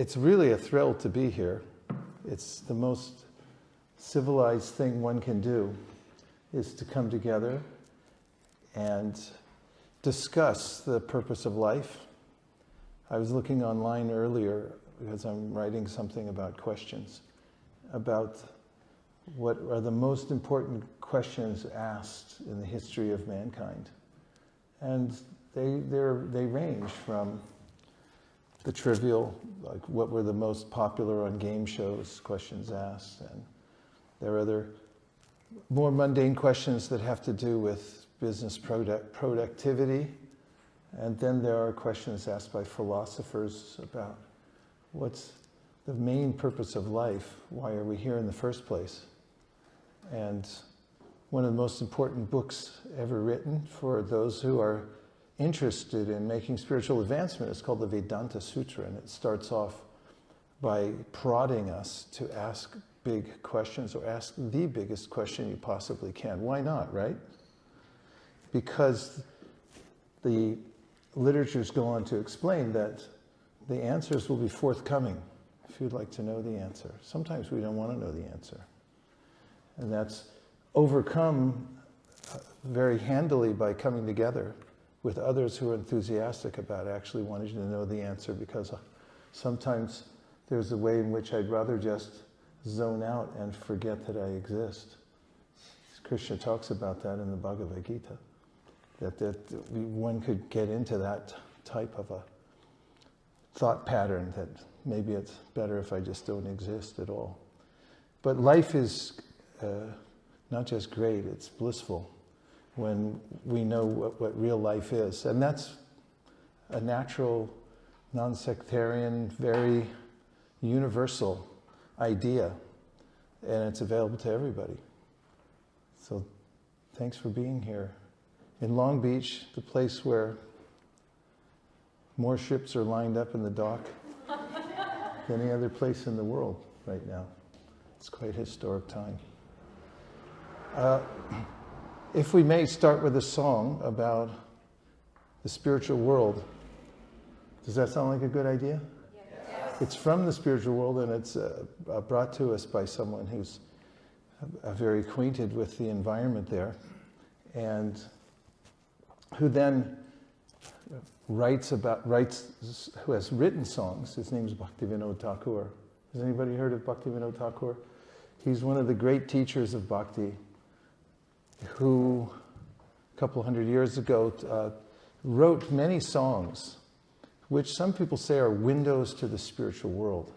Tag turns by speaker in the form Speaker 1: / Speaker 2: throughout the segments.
Speaker 1: It's really a thrill to be here. It's the most civilized thing one can do, is to come together and discuss the purpose of life. I was looking online earlier, because I'm writing something about questions, about what are the most important questions asked in the history of mankind. And they range from the trivial, like what were the most popular on game shows, questions asked, and there are other more mundane questions that have to do with business productivity, and then there are questions asked by philosophers about what's the main purpose of life, why are we here in the first place? And one of the most important books ever written for those who are interested in making spiritual advancement is called the Vedanta Sutra, and it starts off by prodding us to ask big questions, or ask the biggest question you possibly can. Why not, right? Because the literatures go on to explain that the answers will be forthcoming if you'd like to know the answer. Sometimes we don't want to know the answer. And that's overcome very handily by coming together with others who are enthusiastic about actually wanting to know the answer, because sometimes there's a way in which I'd rather just zone out and forget that I exist. Krishna talks about that in the Bhagavad Gita, that one could get into that type of a thought pattern that maybe it's better if I just don't exist at all. But life is not just great, it's blissful when we know what real life is. And that's a natural, non-sectarian, very universal idea, and it's available to everybody. So thanks for being here. In Long Beach, the place where more ships are lined up in the dock than any other place in the world right now. It's quite a historic time. If we may start with a song about the spiritual world. Does that sound like a good idea? Yes. It's from the spiritual world, and it's brought to us by someone who's very acquainted with the environment there, and who then who has written songs. His name is Bhaktivinoda Thakur. Has anybody heard of Bhaktivinoda Thakur? He's one of the great teachers of bhakti, who a couple hundred years ago wrote many songs which some people say are windows to the spiritual world.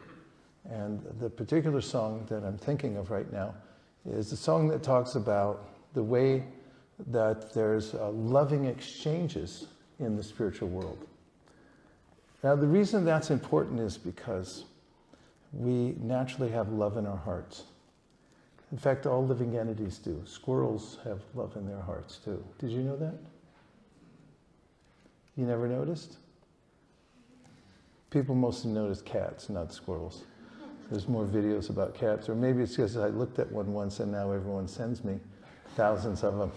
Speaker 1: And the particular song that I'm thinking of right now is a song that talks about the way that there's loving exchanges in the spiritual world. Now, the reason that's important is because we naturally have love in our hearts. In fact, all living entities do. Squirrels have love in their hearts too. Did you know that? You never noticed? People mostly notice cats, not squirrels. There's more videos about cats, or maybe it's because I looked at one once and now everyone sends me thousands of them.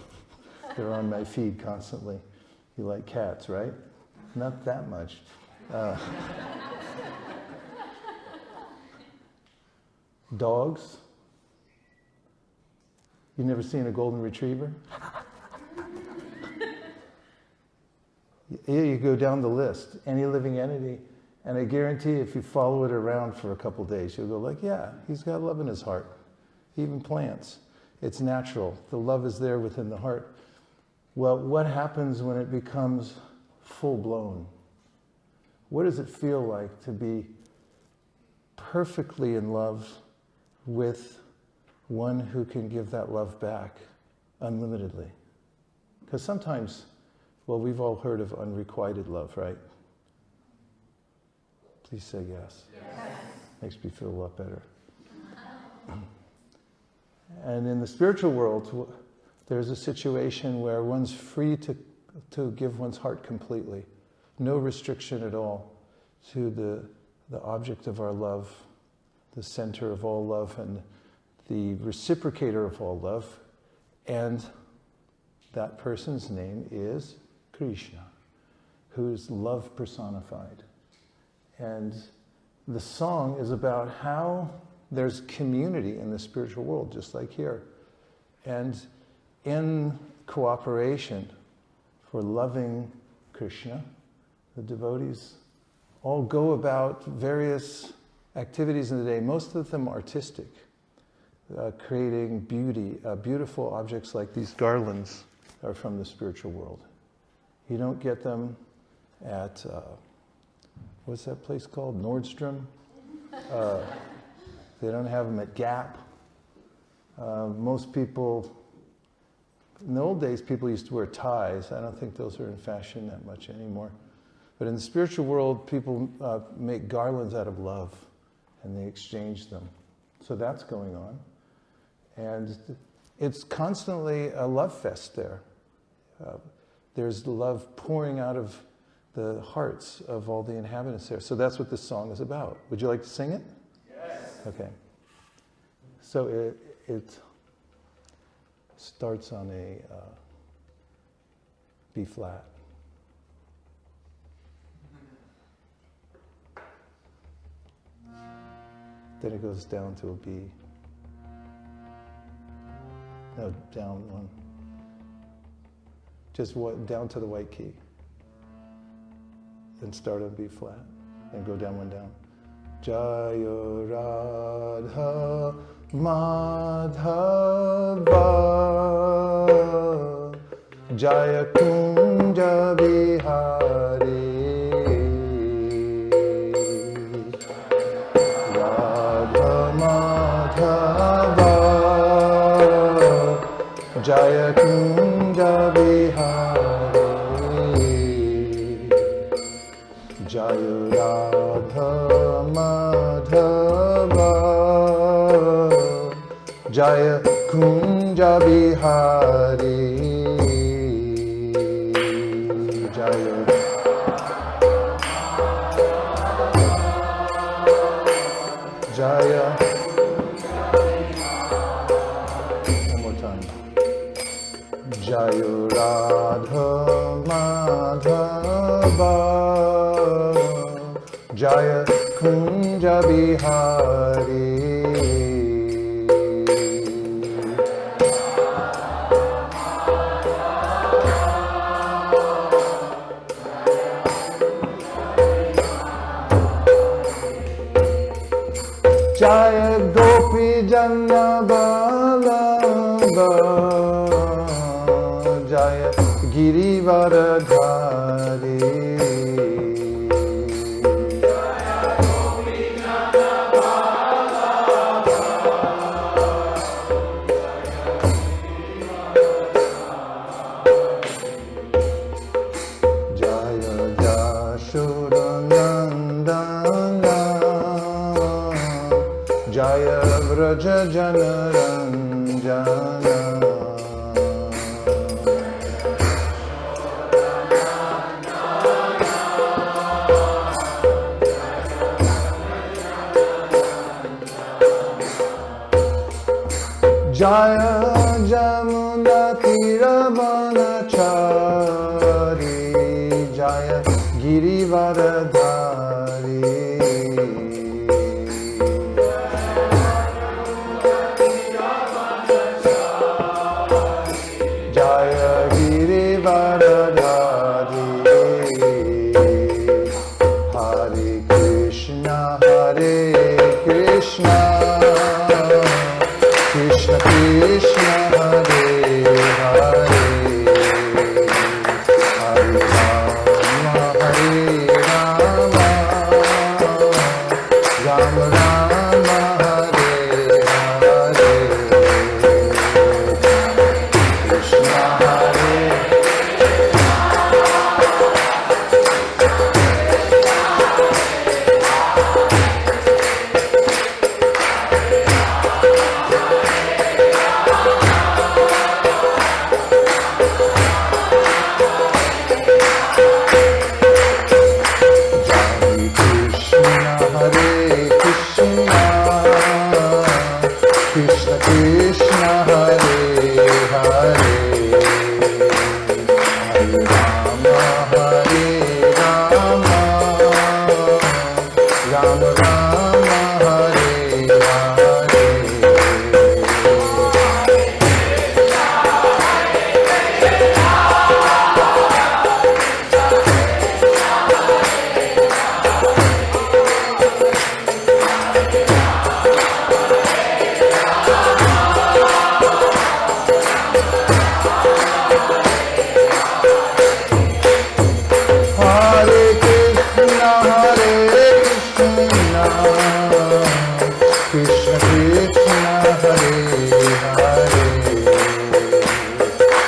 Speaker 1: They're on my feed constantly. You like cats, right? Not that much. Dogs? You never seen a golden retriever? Here you go down the list. Any living entity. And I guarantee if you follow it around for a couple days, you'll go like, yeah, he's got love in his heart. Even plants. It's natural. The love is there within the heart. Well, what happens when it becomes full-blown? What does it feel like to be perfectly in love with one who can give that love back unlimitedly? Because sometimes, well, we've all heard of unrequited love, right? Please say yes. Yes. Makes me feel a lot better. And in the spiritual world, there's a situation where one's free to give one's heart completely. No restriction at all to the object of our love, the center of all love, and the reciprocator of all love. And that person's name is Krishna, who's love personified. And the song is about how there's community in the spiritual world, just like here. And in cooperation for loving Krishna, the devotees all go about various activities in the day, most of them artistic, creating beauty. Beautiful objects like these garlands are from the spiritual world. You don't get them at, what's that place called? Nordstrom? They don't have them at Gap. Most people, in the old days, people used to wear ties. I don't think those are in fashion that much anymore. But in the spiritual world, people make garlands out of love, and they exchange them. So that's going on. And it's constantly a love fest there. There's love pouring out of the hearts of all the inhabitants there. So that's what this song is about. Would you like to sing it?
Speaker 2: Yes.
Speaker 1: Okay. So it starts on a B flat. Then it goes down to a B. No, down one. Just down to the white key. Then start on B flat. Then go down one down. Jaya Radha Madhava Jaya Kunja Bihari Radha Madhava Jaya Kunja Bihari Jaya Radha Madhava Jaya Kunja Bihari Jaya Jaya. One more time. Jaya Radha Madhava Jaya Kunja Bihari Jaya Gopi Janna Balaba Jaya Girivaradhari Jaya Jashodanandana Jaya Vraja Janaranjana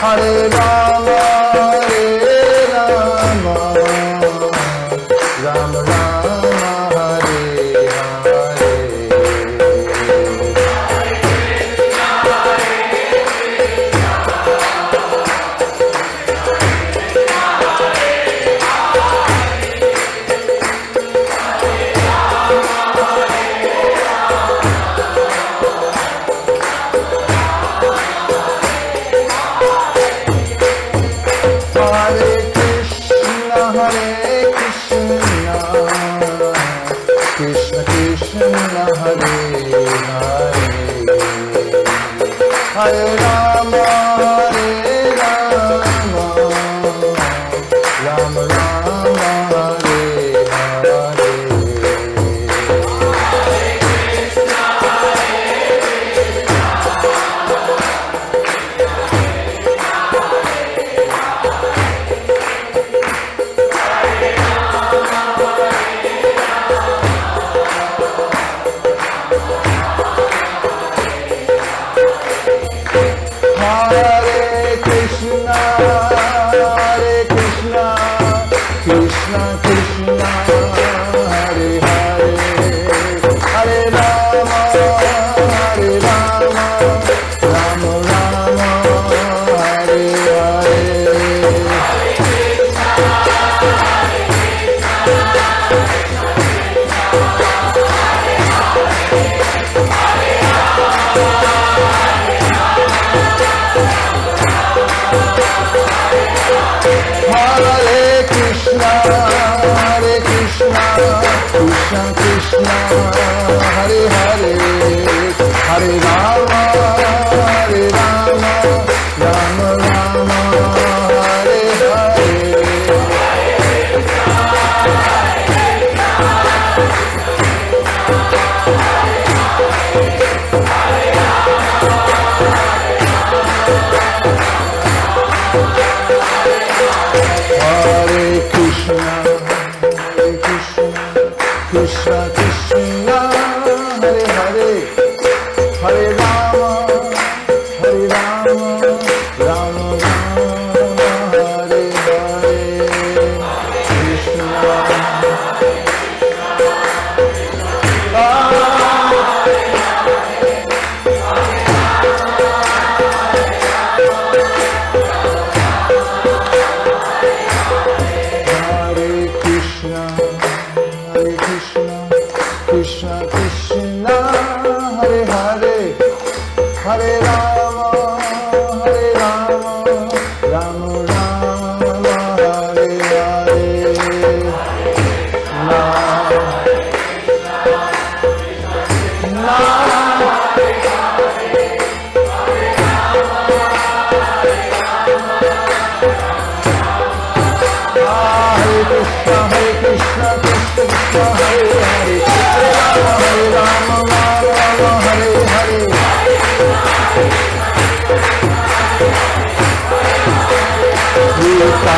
Speaker 1: Hare Rama, Rama Rama, Hare Hare. Krishna Krishna, Hare Hare, Hare Rama, Rama Rama, Hare Hare. Krishna Krishna, Hare Hare, Hare Rama, Rama Rama, Hare Hare. Hare Krishna, Krishna Krishna, Hare Hare, Hare Rama, Rama Rama, Hare Hare. Hare Krishna, Krishna Krishna, Hare Hare, Hare Rama, Rama Rama, Hare Hare. Krishna Krishna Krishna, Hare Hare, Hare Rama, Rama Rama, Hare Hare. Hare Krishna, Krishna Krishna, Hare Hare, Hare Rama, Hare Hare. Gita